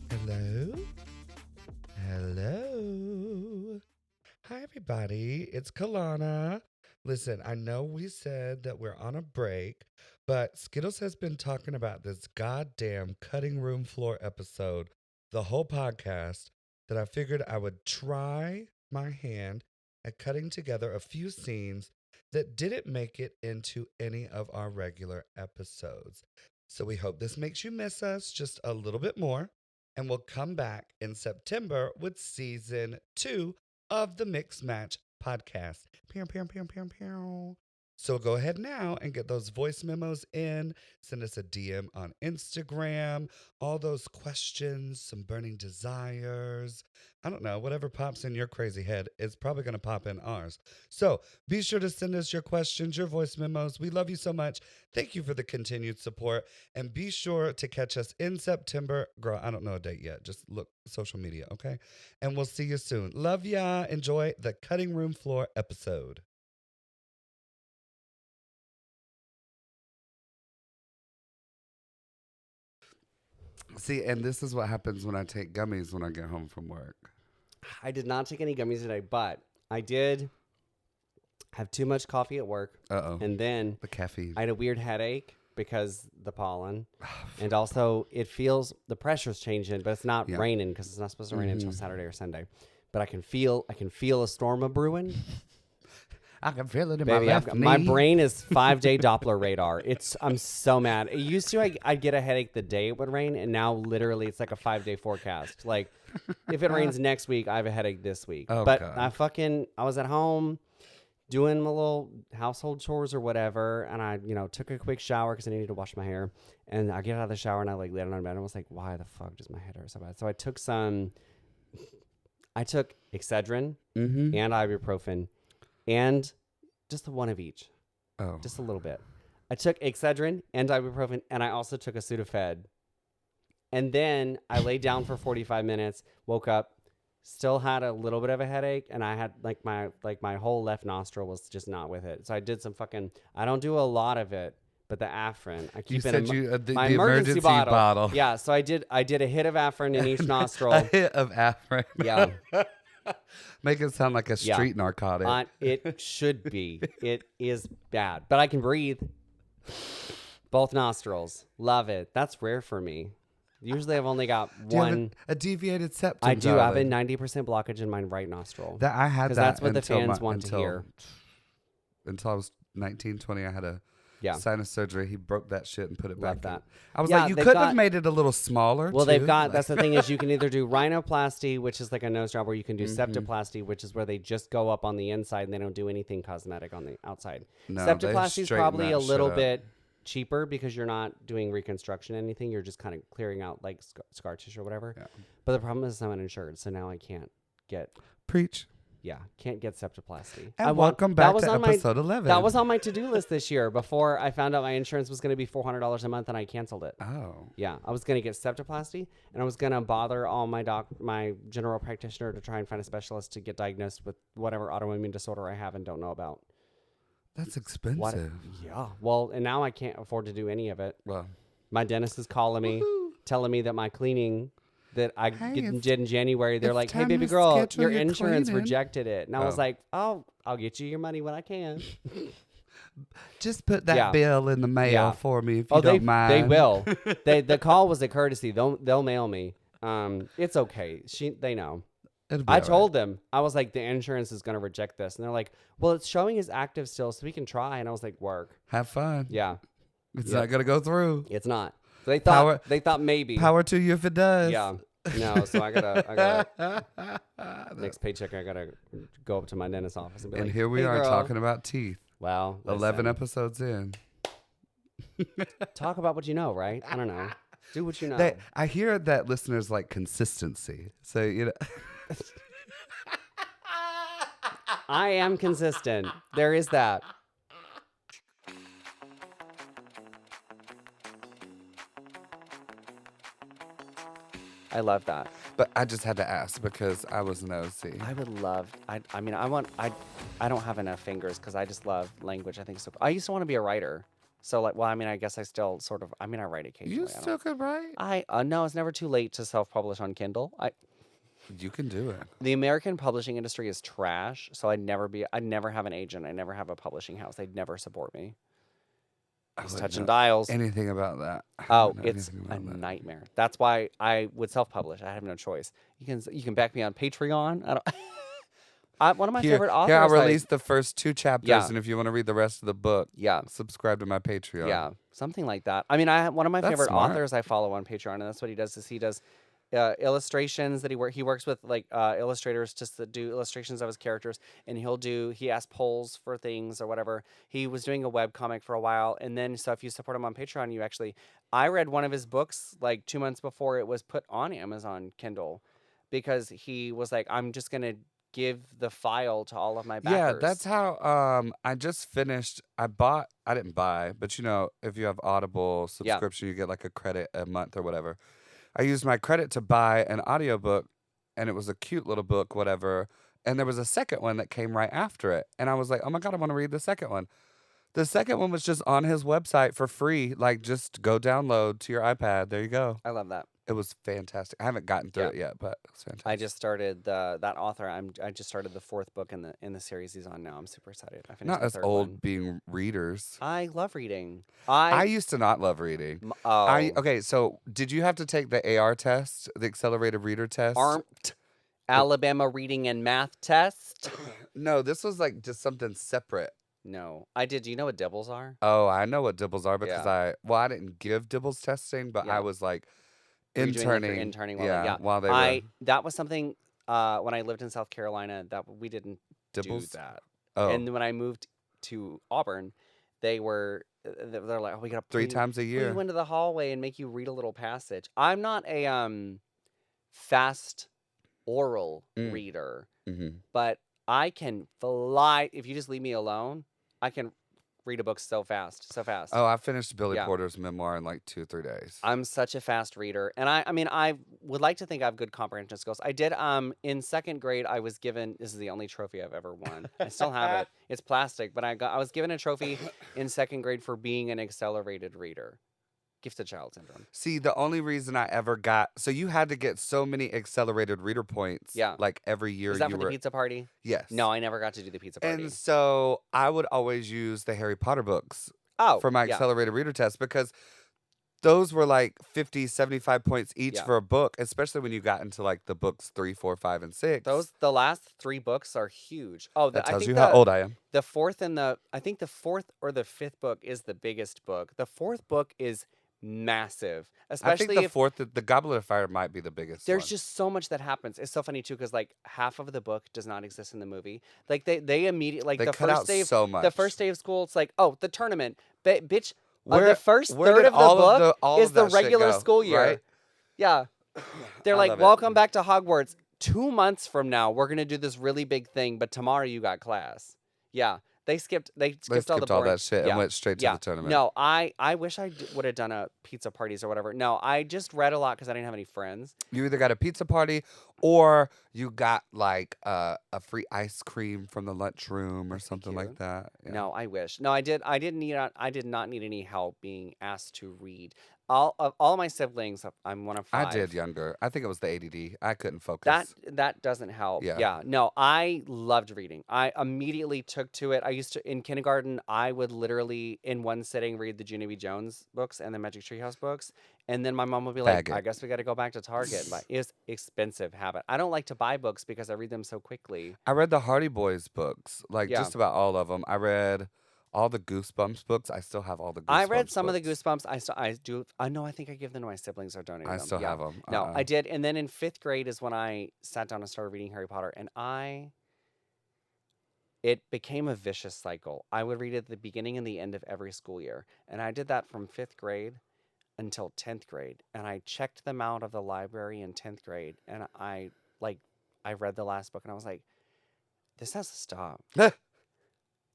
Hello? Hello? Hi, everybody. It's Colana. Listen, I know we said that we're on a break, but Skittles has been talking about this goddamn cutting room floor episode, the whole podcast, that I figured I would try my hand at cutting together a few scenes that didn't make it into any of our regular episodes. So we hope this makes you miss us just a little bit more. And we'll come back in September with season 2 of the MxMatched podcast. Pew, pew, pew, pew, pew. So go ahead now and get those voice memos in. Send us a DM on Instagram. All those questions, some burning desires. I don't know, whatever pops in your crazy head is probably going to pop in ours. So be sure to send us your questions, your voice memos. We love you so much. Thank you for the continued support. And be sure to catch us in September. Girl, I don't know a date yet. Just look social media, okay? And we'll see you soon. Love ya. Enjoy the cutting room floor episode. See, and this is what happens when I take gummies when I get home from work. I did not take any gummies today, but I did have too much coffee at work. Uh-oh. And then The caffeine. I had a weird headache because the pollen. And also it feels the pressure's changing, but it's not raining because it's not supposed to rain until Saturday or Sunday. But I can feel a storm a brewing. I can feel it in Baby, my left knee. my brain is 5-day Doppler radar. I'm so mad. It used to I'd get a headache the day it would rain, and now literally it's like a 5-day forecast. Like if it rains next week, I have a headache this week. Oh, but God. I was at home doing my little household chores or whatever, and I took a quick shower because I needed to wash my hair. And I get out of the shower and I like laid on my bed and was like, why the fuck does my head hurt so bad? So I took Excedrin and ibuprofen. And just one of each. Oh. Just a little bit. I took Excedrin and ibuprofen, and I also took a Sudafed. And then I laid down for 45 minutes, woke up, still had a little bit of a headache, and I had my whole left nostril was just not with it. So I did some I don't do a lot of it, but the Afrin, I keep my emergency bottle. Yeah, so I did a hit of Afrin in each nostril. A hit of Afrin. Yeah. Make it sound like a street narcotic. It should be. It is bad. But I can breathe. Both nostrils. Love it. That's rare for me. Usually I've only got one. A deviated septum. I do. I have a 90% blockage in my right nostril. I had that. That's what the fans want to hear. Until I was 19, 20, I had a sinus surgery. He broke that shit and put it back in. I was like, you could have made it a little smaller. Well, they've got, that's the thing is you can either do rhinoplasty, which is like a nose job, or you can do septoplasty, which is where they just go up on the inside and they don't do anything cosmetic on the outside. No, septoplasty is probably a little bit cheaper because you're not doing reconstruction or anything. You're just kind of clearing out like scar tissue or whatever. Yeah. But the problem is I'm uninsured, so now I can't get... Preach. Yeah, can't get septoplasty. And welcome back to episode 11. That was on my to-do list this year before I found out my insurance was going to be $400 a month and I canceled it. Oh. Yeah, I was going to get septoplasty and I was going to bother all my general practitioner to try and find a specialist to get diagnosed with whatever autoimmune disorder I have and don't know about. That's expensive. Yeah. Well, and now I can't afford to do any of it. Well, my dentist is calling me, telling me that my cleaning that I did in January, they're like, hey, baby girl, your insurance rejected it. And I was like, oh, I'll get you your money when I can. Just put that bill in the mail for me if you don't mind. They will. The call was a courtesy. They'll mail me. It's okay. They know. I told them, I was like, the insurance is going to reject this. And they're like, well, it's showing as active still, so we can try. And I was like, work. Have fun. Yeah. It's not going to go through. It's not. So they thought maybe. Power to you if it does. Yeah. No, so I gotta next paycheck I gotta go up to my dentist's office and be like, here we are talking about teeth. Well, 11 episodes in. Talk about what you know, right? I don't know. Do what you know. I hear that listeners like consistency. So, you know. I am consistent. There is that. I love that. But I just had to ask because I was nosy. I would love, I don't have enough fingers because I just love language. I think so. I used to want to be a writer. So like, well, I mean, I guess I still sort of. I mean, I write occasionally. You still could write. No, it's never too late to self-publish on Kindle. You can do it. The American publishing industry is trash, so I'd never have an agent. I'd never have a publishing house. They'd never support me. I Just wouldn't touching know dials. anything about that. I Oh, wouldn't know it's anything a about that. nightmare. That's why I would self-publish. I have no choice. You can back me on Patreon. I don't. One of my favorite authors. Here, I'll release the first 2 chapters, Yeah. and if you want to read the rest of the book, Yeah, subscribe to my Patreon. yeah, something like that. I mean, one of my That's favorite smart. authors I follow on Patreon, and that's what he does. Is he does illustrations that he works with like illustrators just to do illustrations of his characters, and he asks polls for things or whatever. He was doing a web comic for a while, and then so if you support him on Patreon, I read one of his books like 2 months before it was put on Amazon Kindle, because he was like, I'm just gonna give the file to all of my backers. Yeah, that's how I just finished. I didn't buy, but if you have Audible subscription, you get like a credit a month or whatever. I used my credit to buy an audiobook, and it was a cute little book, whatever. And there was a second one that came right after it. And I was like, oh my God, I want to read the second one. The second one was just on his website for free. Like, just go download to your iPad. There you go. I love that. It was fantastic. I haven't gotten through Yeah. it yet, but it was fantastic. I just started that author. I just started the 4th book in the series he's on now. I'm super excited. I finished Not the as 3rd old one. being readers. I love reading. I used to not love reading. Okay, so did you have to take the AR test, the accelerated reader test? ARMT, Alabama Reading and Math Test. No, this was like just something separate. No, I did. Do you know what dibbles are? Oh, I know what dibbles are because Yeah. I didn't give dibbles testing, but Yeah. I was like Were you doing, like, your interning. interning While they were that was something when I lived in South Carolina that we didn't dibbles. do that. Oh, And when I moved to Auburn, they're like, oh, we got 3 times a we year. went to the hallway and make you read a little passage. I'm not a fast oral reader, Mm-hmm. but I can fly. If you just leave me alone, I can read a book so fast. Oh, I finished Billy Yeah. Porter's memoir in like 2 or 3 days. I'm such a fast reader, and I mean, I would like to think I have good comprehension skills. I did. In 2nd grade, I was given. This is the only trophy I've ever won. I still have it. It's plastic, but I was given a trophy in 2nd grade for being an accelerated reader. Gifted child syndrome. See, the only reason I ever got you had to get so many accelerated reader points. Yeah. Like every year. Was that for the pizza party? Yes. No, I never got to do the pizza party. And so I would always use the Harry Potter books for my accelerated reader test because those were like 50, 75 points each for a book, especially when you got into like the books 3, 4, 5, and 6. The last 3 books are huge. Oh, that I tells think you how old I am. The 4th and I think the 4th or the 5th book is the biggest book. The 4th book is massive, especially I think the 4th, the Goblet of Fire might be the biggest. There's one. just so much that happens. It's so funny too, because like half of the book does not exist in the movie. Like they immediately like They the cut first out day so much. the first day of school, it's like, oh, the tournament, bitch. Where- the first where third did of the all book of the- all is of the that shit regular go, school year. right? Yeah, they're I like, love it. welcome back to Hogwarts. 2 months from now, we're gonna do this really big thing, but tomorrow you got class. Yeah. They skipped all the boring. that shit and went straight to the tournament. No, I wish I would have done a pizza parties or whatever. No, I just read a lot because I didn't have any friends. You either got a pizza party or you got like a free ice cream from the lunchroom or something like that. Yeah. No, I wish. No, I did not need any help being asked to read. All my siblings, I'm one of 5. I did younger. I think it was the ADD. I couldn't focus. That doesn't help. Yeah. No, I loved reading. I immediately took to it. I used to in kindergarten. I would literally in one sitting read the Junie B. Jones books and the Magic Treehouse books, and then my mom would be like, Faggot. "I guess we got to go back to Target." But it's expensive habit. I don't like to buy books because I read them so quickly. I read the Hardy Boys books, like Yeah. just about all of them. I read all the Goosebumps books. I still have all the Goosebumps I read some books. of the Goosebumps. I do. I know. I think I give them to my siblings or donated I them. still Yeah. have them. No, I did. And then in 5th grade is when I sat down and started reading Harry Potter, and it became a vicious cycle. I would read at the beginning and the end of every school year, and I did that from 5th grade until 10th grade. And I checked them out of the library in 10th grade, and I read the last book, and I was like, this has to stop.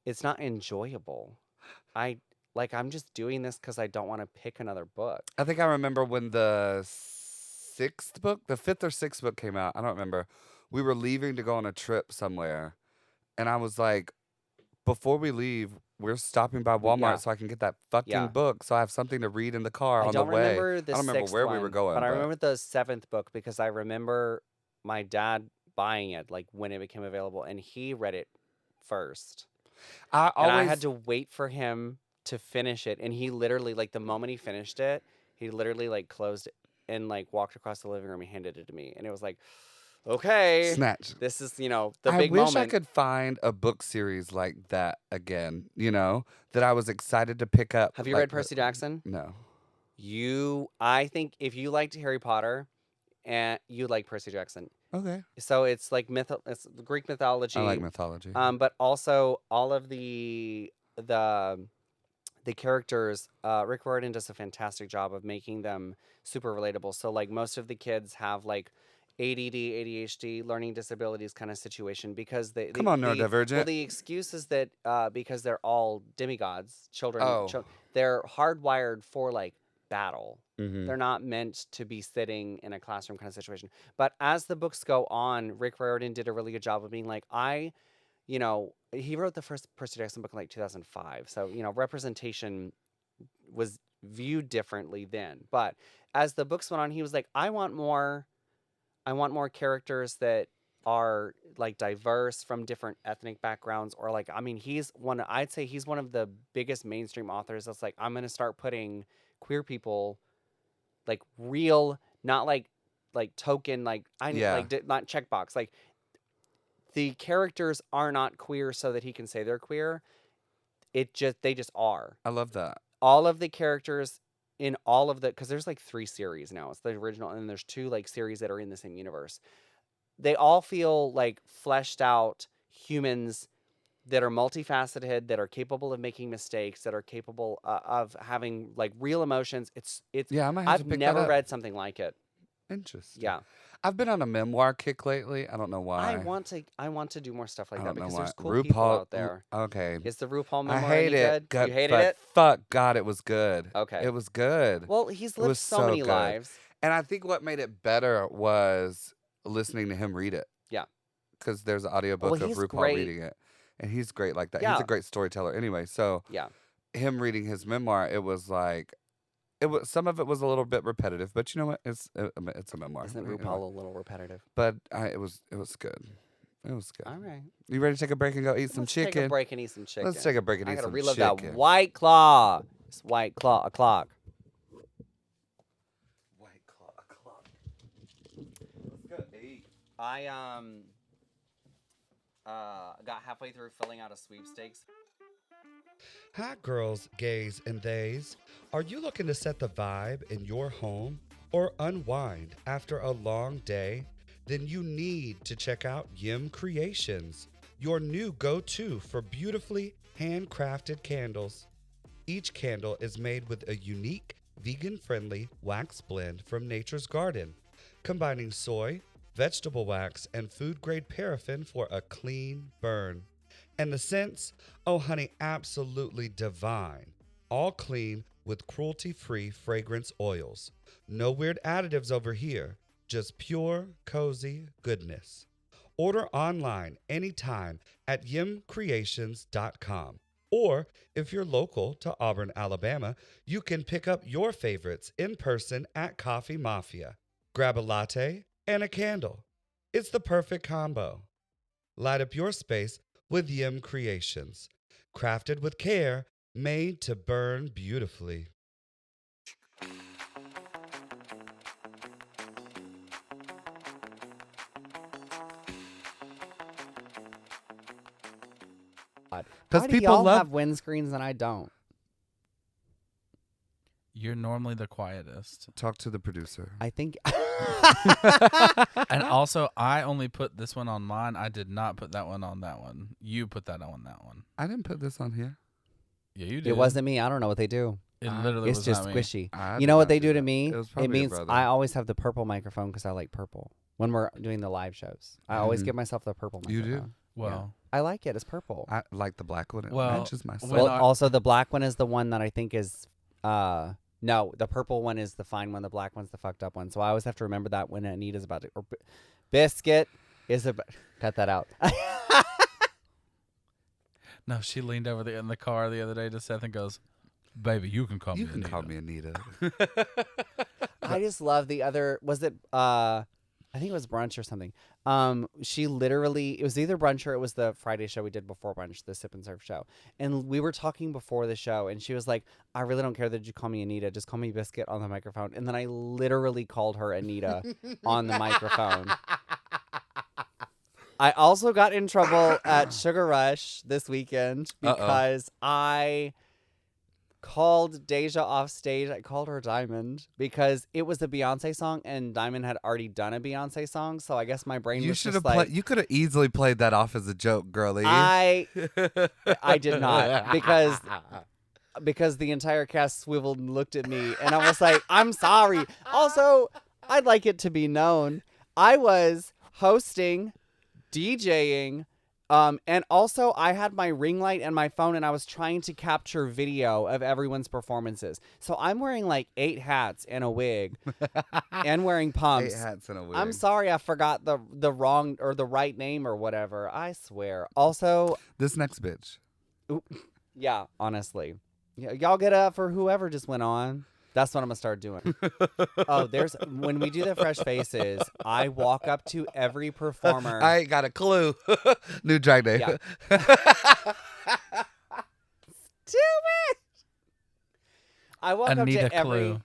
It's not enjoyable. I'm just doing this because I don't want to pick another book. I think I remember when the 5th or 6th book came out. I don't remember. We were leaving to go on a trip somewhere, and I was like before we leave, we're stopping by Walmart so I can get that fucking book so I have something to read in the car on the way. I don't remember the I don't remember sixth where one, we were going, but I remember the seventh book because I remember my dad buying it like when it became available, and he read it first. And I had to wait for him to finish it, and he literally, like, the moment he finished it, he literally, like, closed it and, like, walked across the living room and handed it to me, and it was like, okay, snatch. this is, the big moment. I wish I could find a book series like that again, that I was excited to pick up. Have you read Percy Jackson? No. I think if you liked Harry Potter, and you like Percy Jackson. Okay. So it's like it's Greek mythology. I like mythology. But also all of the characters, Rick Riordan does a fantastic job of making them super relatable. So like most of the kids have like ADD, ADHD, learning disabilities kind of situation because they Come on, neurodivergent. Well, the excuse is that because they're all demigods, children. Oh. They're hardwired for like battle. Mm-hmm. They're not meant to be sitting in a classroom kind of situation. But as the books go on, Rick Riordan did a really good job of being like, he wrote the first Percy Jackson book in like 2005. So, representation was viewed differently then. But as the books went on, he was like, I want more characters that are like diverse from different ethnic backgrounds, or like, I mean, I'd say he's one of the biggest mainstream authors that's like, I'm going to start putting queer people like real, not like token, not checkbox. Like the characters are not queer so that he can say they're queer. They just are. I love that. All of the characters in all of because there's like 3 series now. It's the original, and there's 2 like series that are in the same universe. They all feel like fleshed out humans that are multifaceted, that are capable of making mistakes, that are capable of having like real emotions. I've never read something like it. Interesting. Yeah. I've been on a memoir kick lately. I don't know why. I want to do more stuff like that because there's cool RuPaul, people out there. Okay. Is the RuPaul memoir I hate any good? You hated it? Fuck God, it was good. Okay. It was good. Well, he's lived so many lives. And I think what made it better was listening to him read it. Yeah. Because there's an audiobook of RuPaul reading it. And he's great like that. Yeah. He's a great storyteller anyway. So him reading his memoir, it was like, some of it was a little bit repetitive, but you know what? It's a memoir. Isn't RuPaul a little repetitive? But it was good. It was good. All right. You ready to take a break and go eat some chicken? Let's take a break and eat some chicken. Let's take a break and eat some chicken. I gotta relive that White Claw. It's White Claw o'clock. White Claw o'clock. Let's go eat. I got halfway through filling out a sweepstakes. Hi, girls, gays, and theys. Are you looking to set the vibe in your home or unwind after a long day? Then you need to check out Yim Creations, your new go-to for beautifully handcrafted candles. Each candle is made with a unique, vegan-friendly wax blend from Nature's Garden, combining soy, vegetable wax, and food-grade paraffin for a clean burn. And the scents? Oh, honey, absolutely divine. All clean with cruelty-free fragrance oils. No weird additives over here. Just pure, cozy goodness. Order online anytime at yimcreations.com. Or if you're local to Auburn, Alabama, you can pick up your favorites in person at Coffee Mafia. Grab a latte and a candle. It's the perfect combo. Light up your space with Yim Creations. Crafted with care, made to burn beautifully. Because people have windscreens and I don't. You're normally the quietest. Talk to the producer. I think. And also, I only put this one on mine. I did not put that one on that one. You put that on that one. I didn't put this on here. Yeah, you did. It wasn't me. I don't know what they do. It literally it's was just not squishy. Me. You know what they do to me? It means I always have the purple microphone because I like purple when we're doing the live shows. I always give myself the purple microphone. You do? Well, yeah. I like it. It's purple. I like the black one. It well, matches my Well, also the black one is the one that I think is no, the purple one is the fine one. The black one's the fucked up one. So I always have to remember that when Anita's about to. Or Biscuit is about. Cut that out. No, she leaned over in the car the other day to Seth and goes, "Baby, you can call me. You can Anita." call me Anita. I just love the other. Was it? I think it was brunch or something. She literally. It was either brunch or it was the Friday show we did before brunch, the Sip and Serve show. And we were talking before the show, and she was like, "I really don't care that you call me Anita. Just call me Biscuit on the microphone." And then I literally called her Anita on the microphone. I also got in trouble at Sugar Rush this weekend because I called Deja off stage. I called her Diamond because it was a Beyonce song and Diamond had already done a Beyonce song. So I guess my brain You was should just have like, You could have easily played that off as a joke, girlie. I did not because the entire cast swiveled and looked at me and I was like, I'm sorry. Also, I'd like it to be known I was hosting, DJing, and also I had my ring light and my phone and I was trying to capture video of everyone's performances. So I'm wearing like 8 hats and a wig and wearing pumps. 8 hats and a wig. I'm sorry I forgot the wrong or the right name or whatever. I swear. Also, This next bitch. yeah, honestly. Yeah, y'all get up for whoever just went on. That's what I'm gonna start doing. Oh, when we do the fresh faces, I walk up to every performer. I ain't got a clue. New drag day. Yeah. Stupid. I walk Anita up to Clue.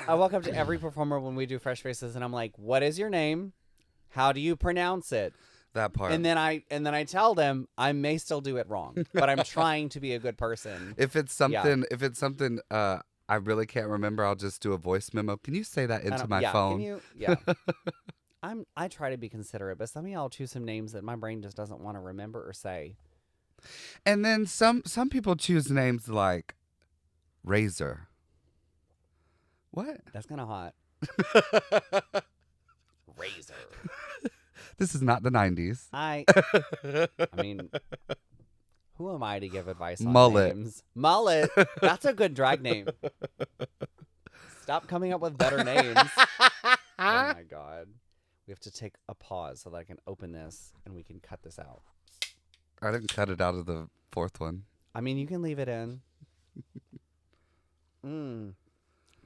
I walk up to every performer when we do fresh faces, and I'm like, "What is your name? How do you pronounce it?" That part. And then I tell them I may still do it wrong, but I'm trying to be a good person. if it's something, I really can't remember, I'll just do a voice memo. Can you say that into my phone? Can you? Yeah. I try to be considerate, but some of y'all choose some names that my brain just doesn't want to remember or say. And then some people choose names like Razor. What? That's kind of hot. Razor. This is not the 90s. I mean, who am I to give advice on Mullet. names? Mullet. That's a good drag name. Stop coming up with better names. Oh my God. We have to take a pause so that I can open this and we can cut this out. I didn't cut it out of the 4th one. I mean, you can leave it in.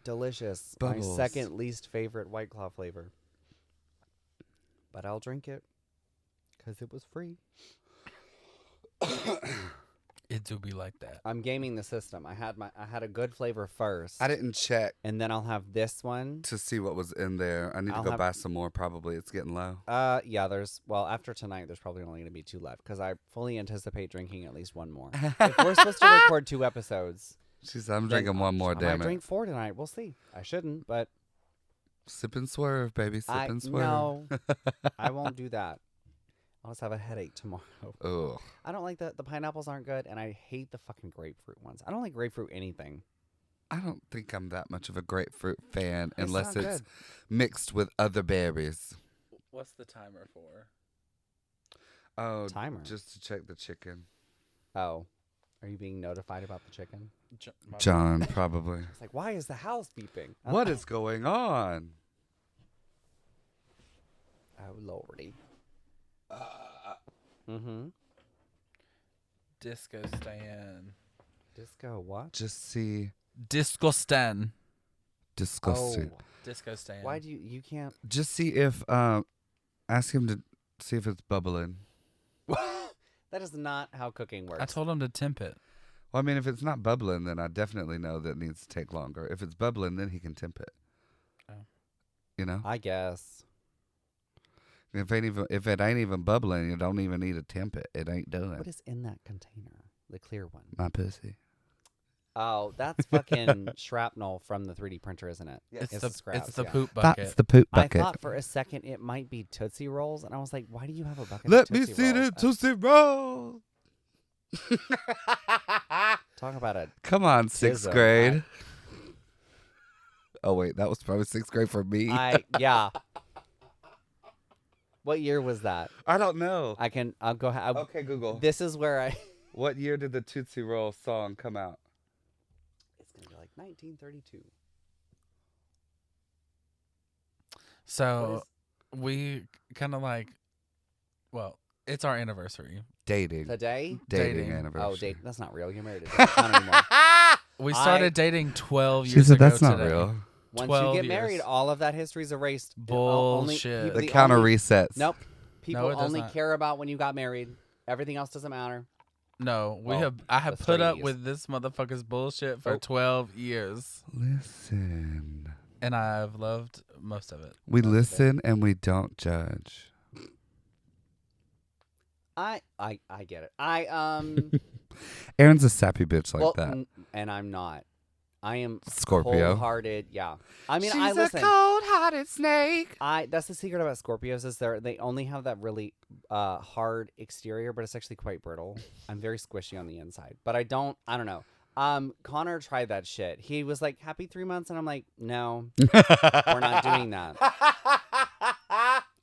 Delicious. Bubbles. My second least favorite White Claw flavor. But I'll drink it because it was free. It do be like that. I'm gaming the system. I had a good flavor first. I didn't check And then I'll have this one. to see what was in there. I need to go buy some more probably. It's getting low. Yeah, after tonight, there's probably only going to be 2 left because I fully anticipate drinking at least 1 more. If we're supposed to record 2 episodes, She said, I'm drinking one more, I damn might it. drink 4 tonight. We'll see. I shouldn't, but Sip and swerve, baby. Sip and swerve. No, I won't do that. I'll just have a headache tomorrow. Ugh. I don't like the pineapples aren't good, and I hate the fucking grapefruit ones. I don't like grapefruit anything. I don't think I'm that much of a grapefruit fan It's unless not it's good. mixed with other berries. What's the timer for? Oh, Timer. just to check the chicken. Oh, are you being notified about the chicken? John, probably. It's like, why is the house beeping? What is going on? Oh, Lordy. Mm-hmm. Disco Stan. Disco what? Just see. Disco Stan. Disgusting. Oh, Disco Stan. why do you can't? Just see if, ask him to see if it's bubbling. That is not how cooking works. I told him to temp it. Well, I mean, if it's not bubbling, then I definitely know that it needs to take longer. If it's bubbling, then he can temp it. Oh. You know? I guess. If it ain't even bubbling, you don't even need to temp it. It ain't doing What is in that container? The clear one. my pussy. Oh, that's fucking shrapnel from the 3D printer, isn't it? Yes. It's the scraps, It's the yeah. poop bucket. That's the poop I bucket. thought for a second it might be Tootsie Rolls, and I was like, why do you have a bucket Let of me Tootsie see Rolls? the Tootsie Roll. Talk about it. Come on, 6th Tism. grade. Oh, wait, that was probably 6th grade for me. Yeah. What year was that? I don't know. I'll go. Okay, Google. This is where I. What year did the Tootsie Roll song come out? It's gonna be like 1932. So we kind of like, well, It's our anniversary. Dating. Today? Dating Dating. anniversary. Oh, date. That's not real. You're married. It doesn't count anymore. We started dating 12 She years said ago that's not today. real. Once you 12 get married, years. all of that history is erased. Bullshit. The counter resets. Nope. People it does only not. care about when you got married. Everything else doesn't matter. No, Well, I have the put up threes. with this motherfucker's bullshit for Oh. 12 years. Listen. And I've loved most of it. We listen and we don't judge. I get it. Aaron's a sappy bitch like well, that. and I'm not. I am Scorpio. cold-hearted. Yeah. I mean, She's I listen. a cold-hearted snake. That's the secret about Scorpios is they only have that really hard exterior, but it's actually quite brittle. I'm very squishy on the inside, but I don't know. Connor tried that shit. He was like, happy 3 months, and I'm like, no, we're not doing that.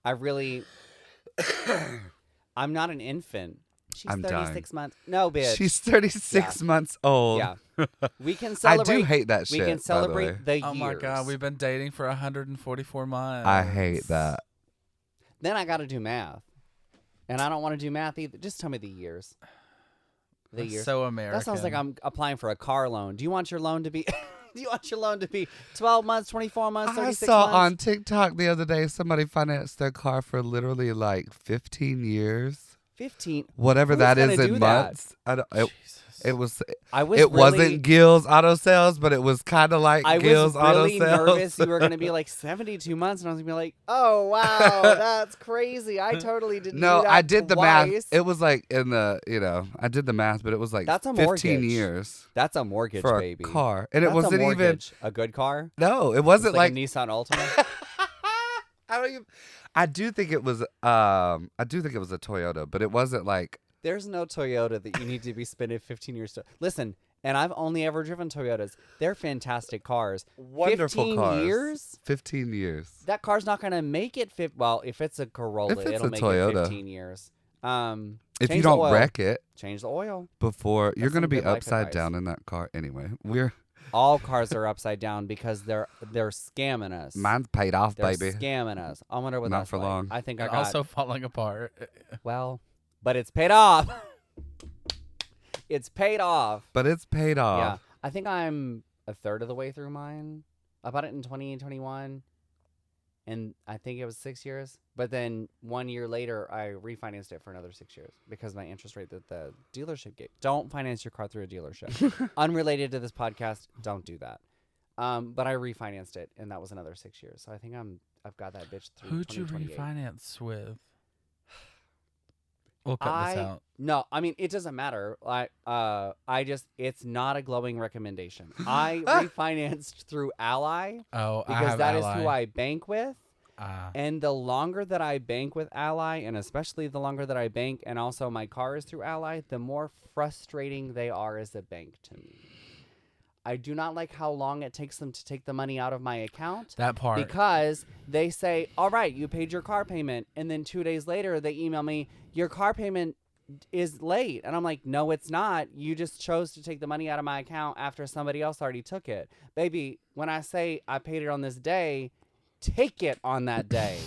I really, I'm not an infant. She's I'm 36 months. No, bitch. She's 36 months old. Yeah. We can I celebrate. do hate that shit. We can celebrate the years. Oh my God, we've been dating for 144 months. I hate that. Then I got to do math. And I don't want to do math either. Just tell me the years. The That's years. so American. That sounds like I'm applying for a car loan. Do you want your loan to be Do you want your loan to be 12 months, 24 months, I 36 saw months? on TikTok the other day somebody financed their car for literally like 15 years. 15. Whatever Who's that is gonna in do that? months. I don't, it was I was it really, wasn't Gill's Auto Sales, but it was kind of like I Gill's was really Auto Sales. nervous you were going to be like 72 months, and I was going to be like, oh, wow, that's crazy. I totally didn't do No, that I did the math. twice. It was like in the, I did the math, but it was like That's a 15 mortgage. years That's a mortgage, for baby. a car. And That's it wasn't a even, mortgage. A good car? no, it It's wasn't like like, a Nissan Altima? I don't even, I do think it was a Toyota, but it wasn't like, There's no Toyota that you need to be spending 15 years to. Listen, and I've only ever driven Toyotas. They're fantastic cars. wonderful 15 cars. years? 15 years. That car's not going to make it. Well, if it's a Corolla, If it's it'll a make Toyota. it 15 years. If Change you the don't oil. wreck it Change the oil. before, you're That's going to some be good life upside advice. down in that car anyway. All cars are upside down because they're scamming us. Mine's paid off, They're baby. scamming us. I wonder what Not that's for like. long. I think I And got also falling apart. well, but it's paid off. It's paid off. But it's paid off. Yeah, I think I'm a third of the way through mine. I bought it in 2021, and I think it was 6 years. But then 1 year later, I refinanced it for another 6 years because my interest rate that the dealership gave. Don't finance your car through a dealership. Unrelated to this podcast, don't do that. But I refinanced it, and that was another 6 years. So I think I've got that bitch through. Who'd you 2028. refinance with? We'll cut this out. No, I mean it doesn't matter. It's not a glowing recommendation. I refinanced through Ally Oh, I because have that is Ally. who I bank with. Ah. And the longer that I bank with Ally, and especially the longer that I bank, and also my car is through Ally, the more frustrating they are as a bank to me. I do not like how long it takes them to take the money out of my account. That part. Because they say, all right, you paid your car payment. And then 2 days later, they email me, your car payment is late. And I'm like, no, it's not. You just chose to take the money out of my account after somebody else already took it. Baby, when I say I paid it on this day, take it on that day.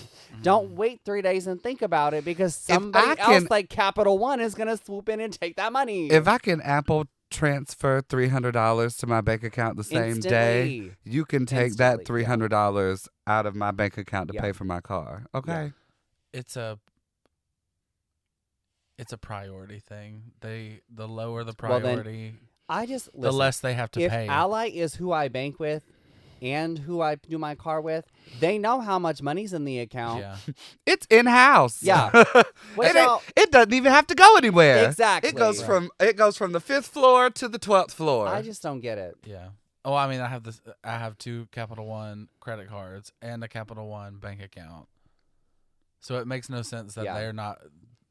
Don't wait 3 days and think about it because somebody else like Capital One is going to swoop in and take that money. If I can Apple transfer $300 to my bank account the same day, Instantly. you can take that Instantly, yeah. $300 out of my bank account to Yeah. pay for my car. Okay. It's a priority thing. The lower the Well, then, priority, I just the listen, less they have to if pay. Ally is who I bank with and who I do my car with, they know how much money's in the account. Yeah. It's in-house. Yeah. Which it doesn't even have to go anywhere. Exactly. It goes Right. from the 5th floor to the 12th floor. I just don't get it. Yeah. Oh, I mean, I have 2 Capital One credit cards and a Capital One bank account. So it makes no sense that Yeah. they're not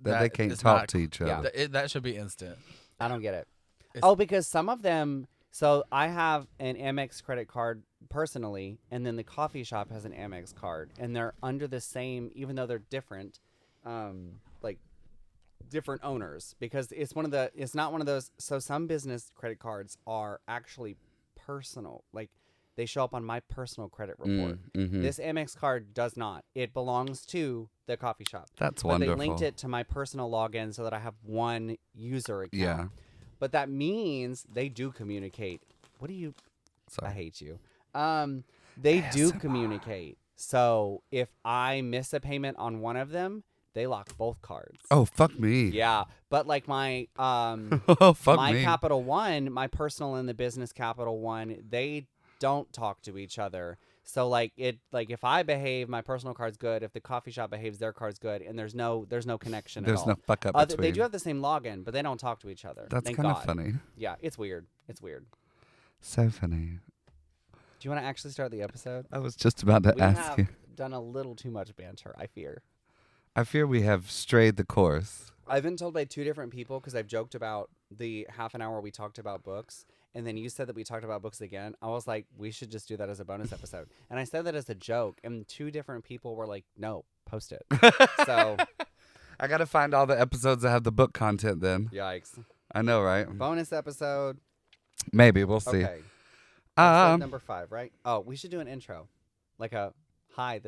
that they can't it's talk not- to each other. Yeah. That should be instant. I don't get it. It's- Because some of them. So I have an Amex credit card personally, and then the coffee shop has an Amex card, and they're under the same, even though they're different, like different owners, because it's not one of those. So some business credit cards are actually personal, like they show up on my personal credit report. Mm-hmm. This Amex card does not. It belongs to the coffee shop. That's but wonderful. They linked it to my personal login so that I have one user account. Yeah. But that means they do communicate. What do you... Sorry. I hate you. They do communicate. So if I miss a payment on one of them, they lock both cards. Oh, fuck me. Yeah. But like my Oh, fuck my me. Capital One, my personal and the business Capital One, they don't talk to each other. So like if I behave, my personal card's good. If the coffee shop behaves, their card's good, and there's no connection at all. There's no fuck up between. They do have the same login, but they don't talk to each other. That's kind of funny. Yeah, it's weird. It's weird. So funny. Do you want to actually start the episode? I was just about to We ask have you. done a little too much banter, I fear. I fear we have strayed the course. I've been told by two different people, because I've joked about the half an hour we talked about books, and then you said that we talked about books again. I was like, we should just do that as a bonus episode. And I said that as a joke, and two different people were like, no, post it. So, I got to find all the episodes that have the book content then. yikes. I know, right? Bonus episode. Maybe. We'll see. Okay. Episode number 5, right? Oh, we should do an intro. Like a, hi.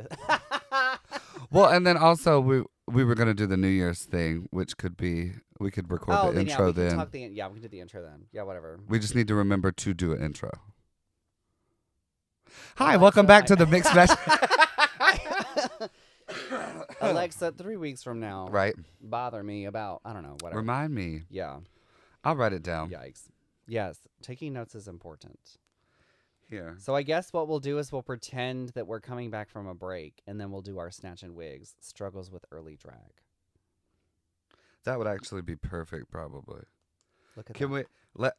Well, and then also we were going to do the New Year's thing, which could be, we could record the intro then. We can do the intro then. Yeah, whatever. We just need to remember to do an intro. Hi, Alexa, welcome back to the MxMatched. Alexa, 3 weeks from now. Right. Bother me about, I don't know, whatever. Remind me. Yeah. I'll write it down. Yikes. Yes, taking notes is important. Here. So I guess what we'll do is we'll pretend that we're coming back from a break, and then we'll do our Snatch and Wigs, struggles with early drag. That would actually be perfect, probably. Look at Can that.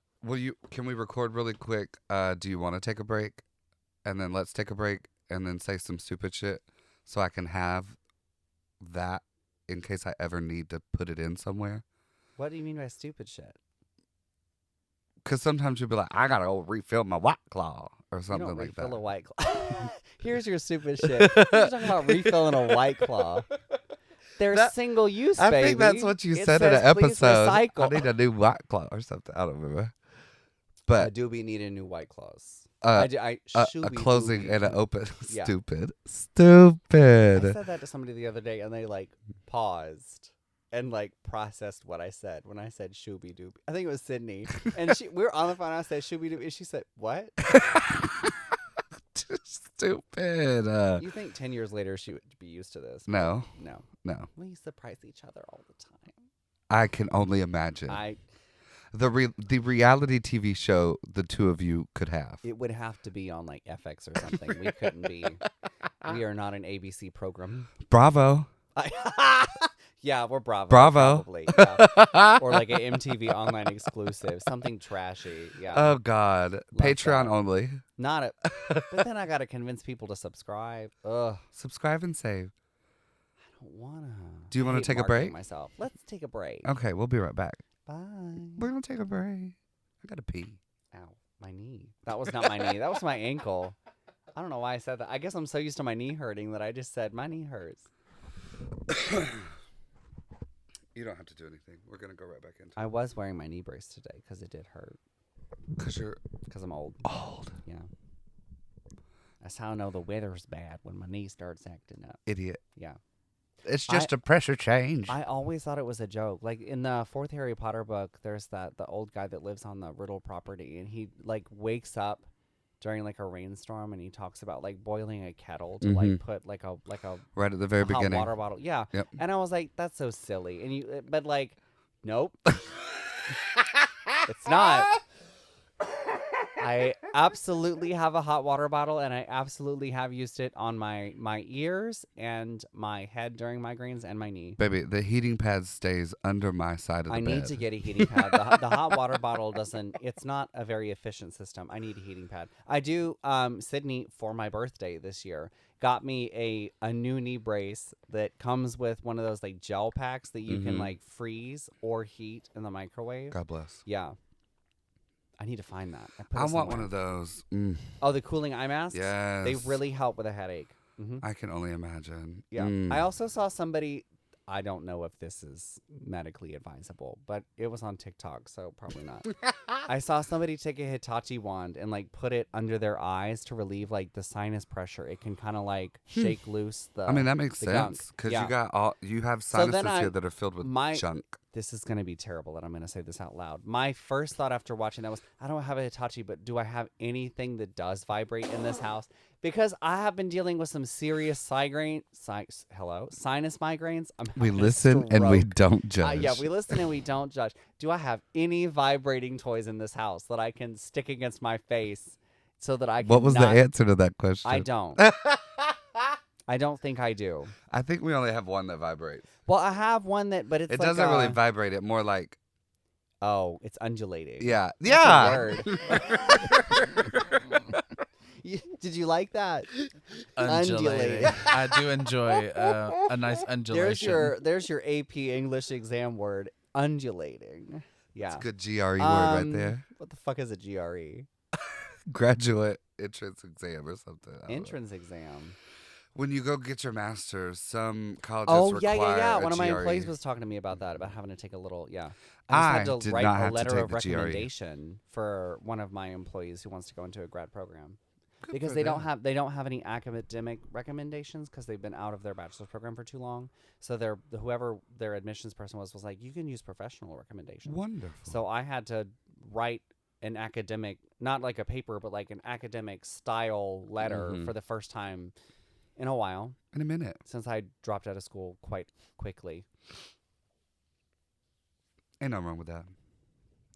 can we record really quick? Do you want to take a break? And then let's take a break and then say some stupid shit so I can have that in case I ever need to put it in somewhere. What do you mean by stupid shit? Because sometimes you'll be like, I gotta go refill my White Claw or You something don't like refill that. a White Claw. Here's your stupid shit. You're talking about refilling a White Claw. They're single use, I baby. think that's what you It said in says, an "Please episode. recycle." I need a new White Claw or something. I don't remember. I But do be needing new White Claws. a closing and an open. Yeah. Stupid. I Stupid. said that to somebody the other day, and they like paused and like processed what I said when I said shooby dooby. I think it was Sydney, and we were on the phone. I said shooby dooby, and she said, "What?" Stupid. You think 10 years later she would be used to this? No. No. We surprise each other all the time. I can only imagine. The reality TV show the two of you could have. It would have to be on like FX or something. We couldn't be. We are not an ABC program. Bravo. Yeah, we're Bravo. Bravo. Probably, yeah. Or like an MTV online exclusive, something trashy. Yeah. Oh God. Patreon that. only. Not a. But then I gotta convince people to subscribe. Ugh. Subscribe and save. I don't wanna. Do you I wanna hate take a marketing break? Myself. Let's take a break. Okay, we'll be right back. Bye. We're gonna take a break. I gotta pee. Ow, my knee. That was not my knee. That was my ankle. I don't know why I said that. I guess I'm so used to my knee hurting that I just said my knee hurts. You don't have to do anything. We're gonna go right back into. I was wearing my knee brace today because it did hurt. Because you're Because I'm old. old. Yeah. That's how I know the weather's bad, when my knee starts acting up. Idiot. Yeah. It's just a pressure change. I always thought it was a joke. Like in the 4th Harry Potter book, there's the old guy that lives on the Riddle property, and he like wakes up during like a rainstorm, and he talks about like boiling a kettle to like put like a right at the very hot beginning. water bottle. Yeah. Yep. And I was like, that's so silly. And but like, nope. It's not. I absolutely have a hot water bottle, and I absolutely have used it on my ears and my head during migraines and my knee. Baby, the heating pad stays under my side of the I bed. need to get a heating pad. The hot water bottle doesn't. It's not a very efficient system. I need a heating pad. I do. Sydney, for my birthday this year, got me a new knee brace that comes with one of those like gel packs that you can like freeze or heat in the microwave. God bless. Yeah. I need to find that. I want one of those. Oh, the cooling eye masks? Yes. They really help with a headache. I can only imagine. Yeah. I also saw somebody, I don't know if this is medically advisable, but it was on TikTok, so probably not. I saw somebody take a Hitachi wand and like put it under their eyes to relieve like the sinus pressure. It can kind of like shake loose the. I mean, that makes the gunk. sense because Yeah. you have So then sinuses here that are filled with junk. This is going to be terrible that I'm going to say this out loud. My first thought after watching that was, I don't have a Hitachi, but do I have anything that does vibrate in this house? Because I have been dealing with some serious sinus migraines. We listen and we don't judge. Yeah, we listen and we don't judge. Do I have any vibrating toys in this house that I can stick against my face so that I can What was the answer to that question? I don't. I don't think I do. I think we only have one that vibrates. Well, I have one but it's it like doesn't really vibrate. It more like. Oh, it's undulating. Yeah. That's yeah. a word. Did you like that? Undulating. I do enjoy a nice undulation. There's your AP English exam word. Undulating. Yeah. It's a good GRE word right there. What the fuck is a GRE? Graduate entrance exam or something. Entrance exam. When you go get your master's, some colleges yeah. require One of my GRE. employees was talking to me about that, about having to take a little, I I just had did to write not a have to letter take of the GRE. recommendation for one of my employees who wants to go into a grad program. Good Because for they them. don't have any academic recommendations because they've been out of their bachelor's program for too long. So whoever their admissions person was like, you can use professional recommendations. Wonderful. So I had to write an academic, not like a paper, but like an academic style letter for the first time in a while. In a minute. Since I dropped out of school quite quickly. Ain't nothing wrong with that.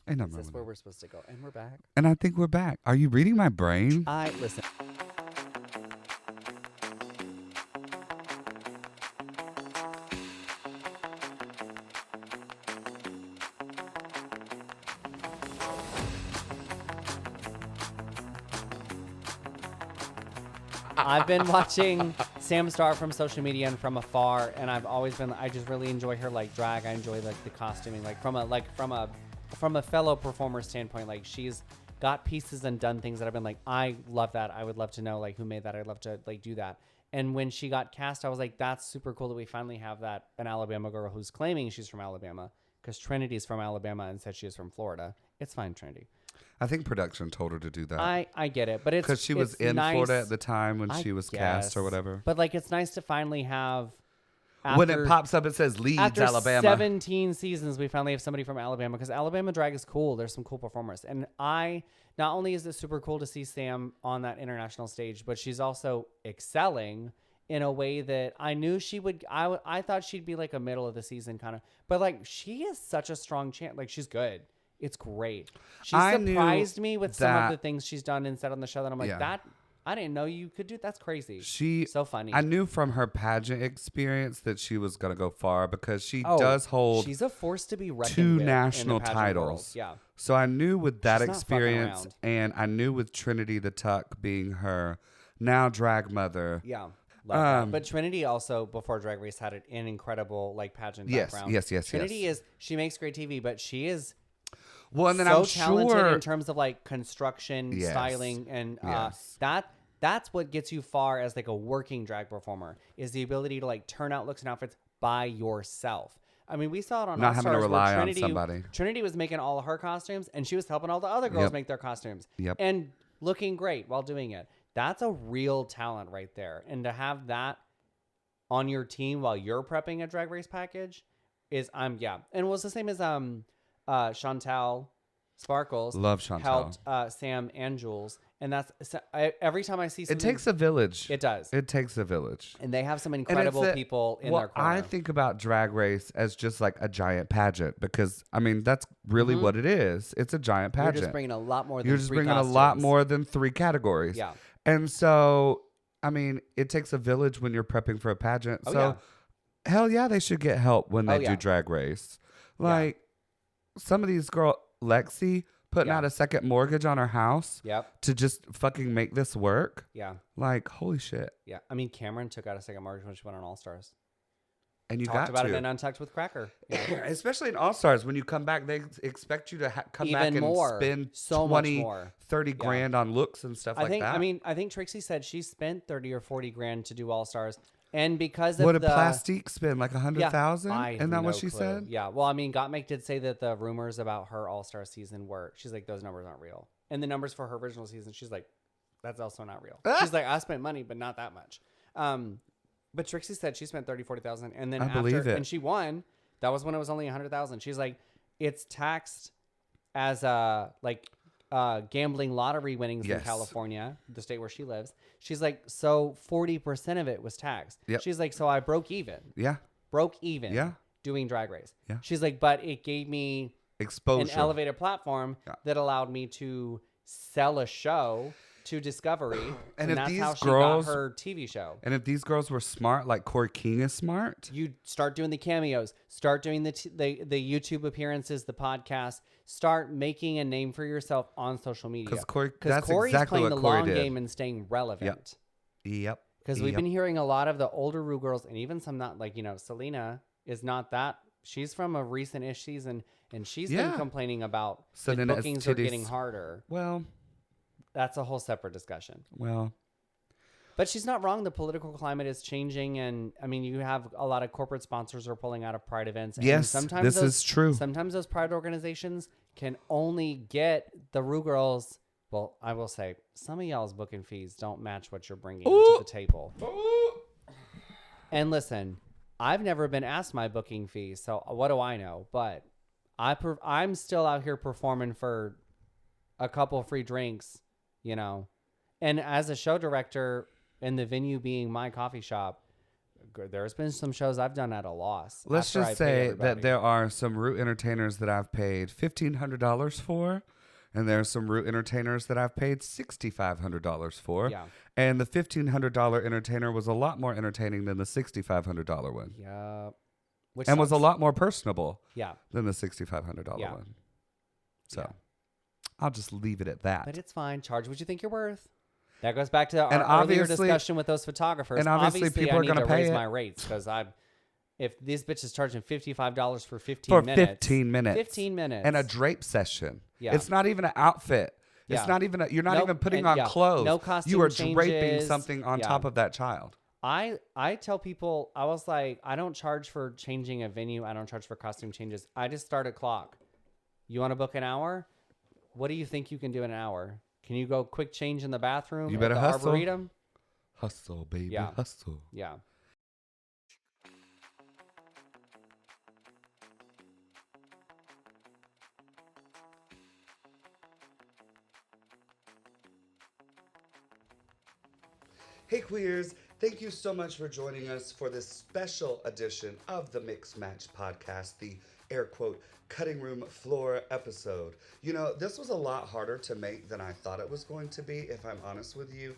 Ain't nothing Is wrong this with where that. we're supposed to go? And we're back. And I think we're back. Are you reading my brain? Listen. I've been watching Sam Starr from social media and from afar, and I just really enjoy her like drag. I enjoy like the costuming, like from a fellow performer standpoint. Like she's got pieces and done things that I've been like, I love that. I would love to know like who made that. I'd love to like do that. And when she got cast, I was like, that's super cool that we finally have an Alabama girl who's claiming she's from Alabama, because Trinity's from Alabama and said she is from Florida. It's fine, Trinity. I think production told her to do that. I get it, but it's because she was in nice, Florida at the time when I she was guess. cast or whatever. But like, it's nice to finally have. When it pops up, it says Leeds, after Alabama. 17 seasons, we finally have somebody from Alabama, because Alabama drag is cool. There's some cool performers, and not only is it super cool to see Sam on that international stage, but she's also excelling in a way that I knew she would. I thought she'd be like a middle of the season kind of, but like she is such a strong champ. Like she's good. It's great. She surprised me with some of the things she's done and said on the show that I'm like, that I didn't know you could do. That's crazy. So funny. I knew from her pageant experience that she was going to go far, because she does hold. She's a force to be reckoned 2 with national in the pageant titles. world. Yeah. So I knew with that She's not fucking experience, around. and I knew with Trinity the Tuck being her now drag mother. Yeah. Love that. But Trinity also, before Drag Race, had an incriedible like pageant background. Yes. Trinity she makes great TV, but she is and then so I'm talented sure in terms of like construction, styling, and that's what gets you far as like a working drag performer, is the ability to like turn out looks and outfits by yourself. I mean, we saw it on not All having to Stars rely where on somebody. Trinity was making all of her costumes, and she was helping all the other girls make their costumes. Yep. And looking great while doing it. That's a real talent right there. And to have that on your team while you're prepping a Drag Race package is And it was the same as Chantal Sparkles. Love Chantal. Helped Sam and Jules. And that's every time I see something. It takes a village. It does. It takes a village. And they have some incredible people in their corner. I think about Drag Race as just like a giant pageant, because I mean that's really what it is. It's a giant pageant. You're just bringing a lot more than You're just three bringing costumes. a lot more than 3 categories. Yeah. And so, I mean, it takes a village when you're prepping for a pageant. Hell yeah, they should get help when they do Drag Race. Like some of these girls, Lexi putting out a second mortgage on her house to just fucking make this work. Yeah. Like, holy shit. Yeah. I mean, Cameron took out a second mortgage when she went on All Stars. And you talked got about to. it in Untucked with Cracker. Yeah. Especially in All Stars, when you come back, they expect you to come back and spend so 20, much more. 30 grand on looks and stuff like that. I mean, I think Trixie said she spent 30 or 40 grand to do All Stars. And because What of did the Plastique spend? Like 100,000? I Isn't have that no what she clue. said? Yeah. Well, I mean, Gottmik did say that the rumors about her All-Star season were. She's like, those numbers aren't real. And the numbers for her original season, she's like, that's also not real. She's like, I spent money, but not that much. But Trixie said she spent 30,000-40,000, and then I believe it. and she won. That was when it was only 100,000. She's like, it's taxed as gambling lottery winnings in Yes. California, the state where she lives. She's like, so 40% of it was taxed. Yep. She's like, so I broke even. Yeah. Yeah. Doing Drag Race. Yeah. She's like, but it gave me Exposure. an elevated platform Yeah. that allowed me to sell a show to Discovery. And and if that's these how she girls- got her TV show. And if these girls were smart, like Corey King is smart. You start doing the cameos, start doing the YouTube appearances, the podcast, start making a name for yourself on social media. Because Corey, Because that's Corey's exactly playing what the Corey long did. game and staying relevant. Yep. Because we've been hearing a lot of the older Rue girls, and even some not like, Selena is not that. She's from a recent-ish season, and she's been Yeah. complaining about the Selena has bookings are titties. getting harder. Well. That's a whole separate discussion. Well. But she's not wrong. The political climate is changing, and I mean, you have a lot of corporate sponsors are pulling out of Pride events. And Yes, sometimes this those, is true. Sometimes those Pride organizations can only get the Rue girls. Well, I will say, some of y'all's booking fees don't match what you're bringing to the table. And listen, I've never been asked my booking fee, so what do I know? But I'm still out here performing for a couple of free drinks, And as a show director, and the venue being my coffee shop, there's been some shows I've done at a loss. Let's after I just pay say everybody. that there are some root entertainers that I've paid $1,500 for, and there's some root entertainers that I've paid $6,500 for. Yeah. And the $1,500 entertainer was a lot more entertaining than the $6,500 one. Yeah. And was a lot more personable Yeah. than the $6,500 Yeah. one. So Yeah. I'll just leave it at that. But it's fine. Charge what you think you're worth. That goes back to our And earlier obviously- discussion with those photographers. and obviously people I are need gonna to pay raise it. my rates because if these bitches charging $55 for 15 for minutes. 15 minutes. 15 minutes. And a drape session. Yeah. It's not even an outfit. It's Yeah. not even you're not Nope. even putting And, on yeah, clothes. no costume you are draping changes. something on Yeah. top of that child. I tell people, I was like, I don't charge for changing a venue. I don't charge for costume changes. I just start a clock. You want to book an hour? What do you think you can do in an hour? Can you go quick change in the bathroom? You at better the hustle. Arboretum? Hustle, baby, Yeah. hustle. Yeah. Hey queers, thank you so much for joining us for this special edition of the MxMatched podcast, the air quote cutting room floor episode. This was a lot harder to make than I thought it was going to be, if I'm honest with you.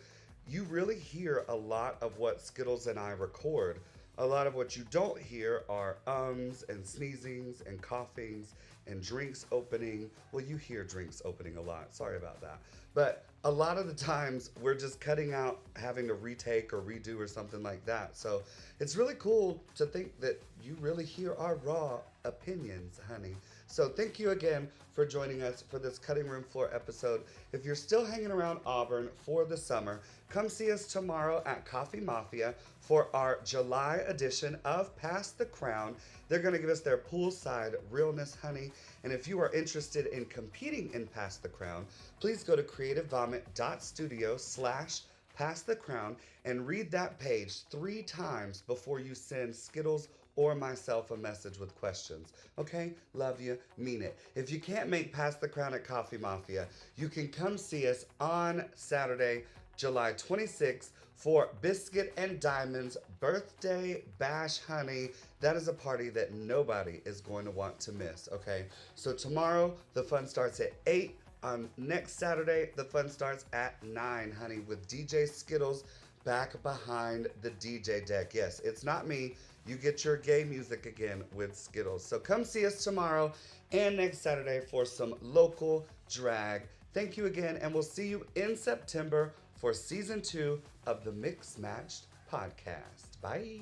You really hear a lot of what Skittles and I record. A lot of what you don't hear are ums and sneezings and coughings and drinks opening. Well, you hear drinks opening a lot. Sorry about that. But a lot of the times we're just cutting out having to retake or redo or something like that. So it's really cool to think that you really hear our raw opinions, honey. So thank you again for joining us for this cutting room floor episode. If you're still hanging around Auburn for the summer, come see us tomorrow at Coffee Mafia for our July edition of Pass the Crown. They're going to give us their poolside realness, honey. And if you are interested in competing in Pass the Crown, please go to creativevomit.studio/Pass the Crown and read that page 3 times before you send Skittles or myself a message with questions. Okay? Love you. Mean it. If you can't make Pass the Crown at Coffee Mafia, you can come see us on Saturday, July 26th for Biscuit and Diamond's birthday bash, honey. That is a party that nobody is going to want to miss, okay? So tomorrow, the fun starts at 8. On next Saturday, the fun starts at 9, honey, with DJ Skittles back behind the DJ deck. Yes, it's not me. You get your gay music again with Skittles. So come see us tomorrow and next Saturday for some local drag. Thank you again, and we'll see you in September for season 2 of the MxMatched podcast. Bye.